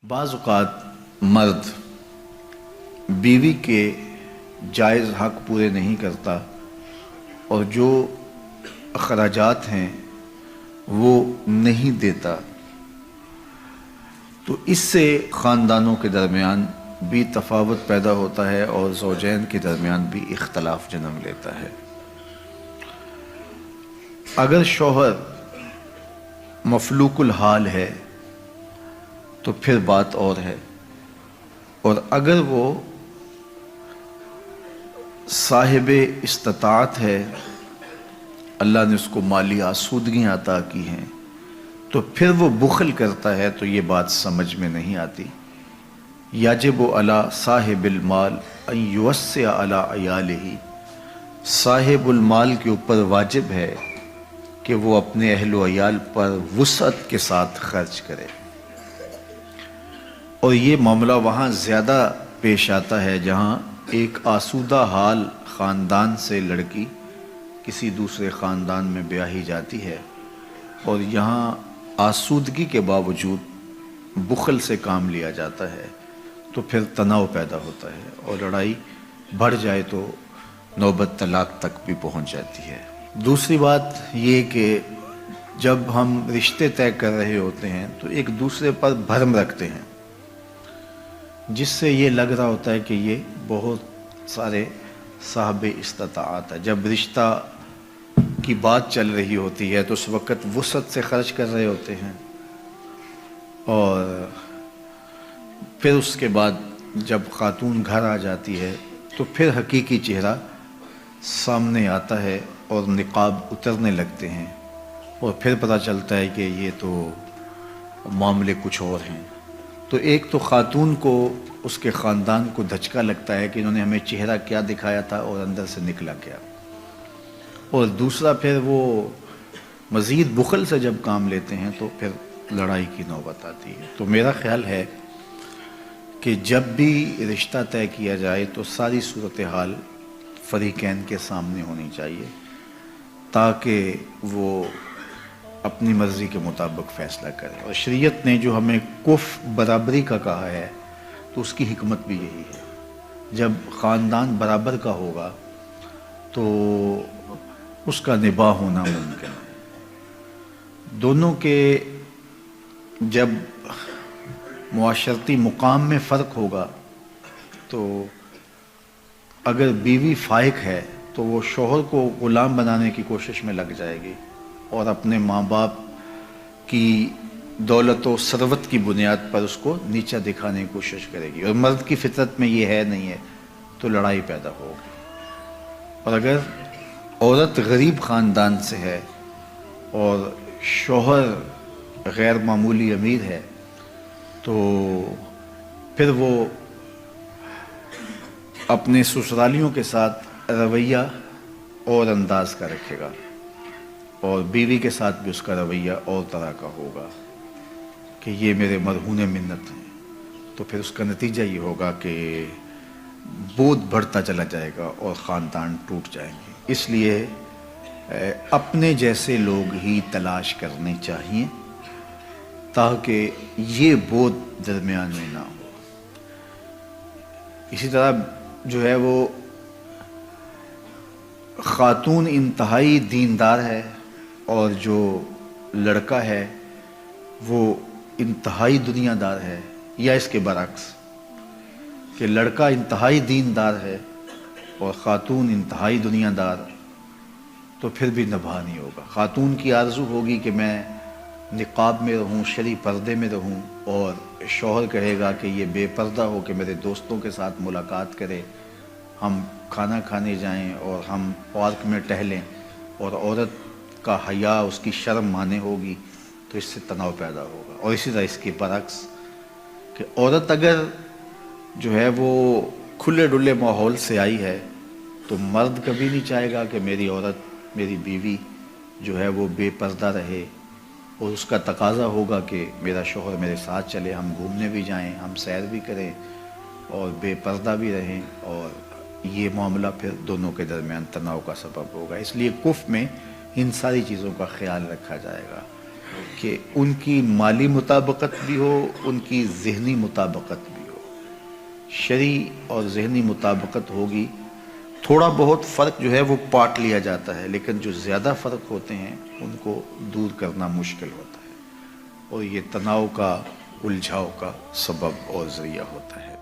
बाज़ औक़ात मर्द बीवी के जायज़ हक़ पूरे नहीं करता और जो अखराजात हैं वो नहीं देता, तो इससे ख़ानदानों के दरमियान भी तफावत पैदा होता है और ज़ौजैन के दरमियान भी इख्तलाफ जन्म लेता है। अगर शौहर मफलूकुल हाल है तो फिर बात और है, और अगर वो साहिबे इस्तिताअत है, अल्लाह ने उसको माली आसूदगियाँ अता की हैं, तो फिर वो बुखल करता है तो ये बात समझ में नहीं आती। याजिबु अला साहिबिल माल अन युवस्सिअ अला अयालिही, साहिबुल माल के ऊपर वाजिब है कि वो अपने अहल व अयाल पर वुसअत के साथ खर्च करे। और ये मामला वहाँ ज़्यादा पेश आता है जहाँ एक आसूदा हाल ख़ानदान से लड़की किसी दूसरे ख़ानदान में ब्याही जाती है और यहाँ आसूदगी के बावजूद बुखल से काम लिया जाता है, तो फिर तनाव पैदा होता है और लड़ाई बढ़ जाए तो नौबत तलाक तक भी पहुँच जाती है। दूसरी बात ये कि जब हम रिश्ते तय कर रहे होते हैं तो एक दूसरे पर भरम रखते हैं, जिससे ये लग रहा होता है कि ये बहुत सारे साहब इस्तिताअत है। जब रिश्ता की बात चल रही होती है तो उस वक़्त वुसअत से खर्च कर रहे होते हैं, और फिर उसके बाद जब खातून घर आ जाती है तो फिर हकीकी चेहरा सामने आता है और निकाब उतरने लगते हैं और फिर पता चलता है कि ये तो मामले कुछ और हैं। तो एक तो खातून को, उसके ख़ानदान को धचका लगता है कि इन्होंने हमें चेहरा क्या दिखाया था और अंदर से निकला क्या, और दूसरा फिर वो मज़ीद बुखल से जब काम लेते हैं तो फिर लड़ाई की नौबत आती है। तो मेरा ख़्याल है कि जब भी रिश्ता तय किया जाए तो सारी सूरत हाल फ़रीक़ैन के सामने होनी चाहिए, ताकि वो अपनी मर्ज़ी के मुताबिक फ़ैसला करें। और शरीयत ने जो हमें कुफ़ बराबरी का कहा है तो उसकी हिकमत भी यही है। जब ख़ानदान बराबर का होगा तो उसका निबाह होना मुमकिन है। दोनों के जब मुआशरती मुकाम में फ़र्क होगा तो अगर बीवी फ़ाइक है तो वो शौहर को ग़ुलाम बनाने की कोशिश में लग जाएगी और अपने माँ बाप की दौलत व सरवत की बुनियाद पर उसको नीचा दिखाने की कोशिश करेगी, और मर्द की फितरत में ये है नहीं है तो लड़ाई पैदा होगी। और अगर औरत गरीब ख़ानदान से है और शौहर गैर मामूली अमीर है तो फिर वो अपने ससुरालियों के साथ रवैया और अंदाज का रखेगा और बीवी के साथ भी उसका रवैया और तरह का होगा कि ये मेरे मरहूने मिन्नत हैं। तो फिर उसका नतीजा ये होगा कि बोझ बढ़ता चला जाएगा और ख़ानदान टूट जाएंगे। इसलिए अपने जैसे लोग ही तलाश करने चाहिए ताकि ये बोझ दरमियान में ना हो। इसी तरह जो है वो ख़ातून इंतहाई दीनदार है और जो लड़का है वो इंतहाई दुनियादार है, या इसके बरक्स कि लड़का इंतहाई दीनदार है और ख़ातून इंतहाई दुनियादार, तो फिर भी निभा नहीं होगा। ख़ातून की आरज़ू होगी कि मैं निकाब में रहूं, शरी पर्दे में रहूं, और शौहर कहेगा कि ये बेपर्दा हो कि मेरे दोस्तों के साथ मुलाकात करे, हम खाना खाने जाएं और हम पार्क में टहलें, और औरत का हया, उसकी शर्म माने होगी, तो इससे तनाव पैदा होगा। और इसी तरह इसके बरक्स कि औरत अगर जो है वो खुले डुले माहौल से आई है तो मर्द कभी नहीं चाहेगा कि मेरी औरत, मेरी बीवी जो है वो बेपर्दा रहे, और उसका तकाजा होगा कि मेरा शौहर मेरे साथ चले, हम घूमने भी जाएं, हम सैर भी करें और बेपर्दा भी रहें, और ये मामला फिर दोनों के दरमियान तनाव का सबब होगा। इसलिए कुफ़ में इन सारी चीज़ों का ख्याल रखा जाएगा। کہ ان کی مالی مطابقت بھی ہو، ان کی ذہنی مطابقت بھی ہو. شرعی اور ذہنی مطابقت ہوگی، تھوڑا بہت فرق جو ہے وہ پاٹ لیا جاتا ہے، لیکن جو زیادہ فرق ہوتے ہیں ان کو دور کرنا مشکل ہوتا ہے، اور یہ تناؤ کا، الجھاؤ کا سبب اور ذریعہ ہوتا ہے.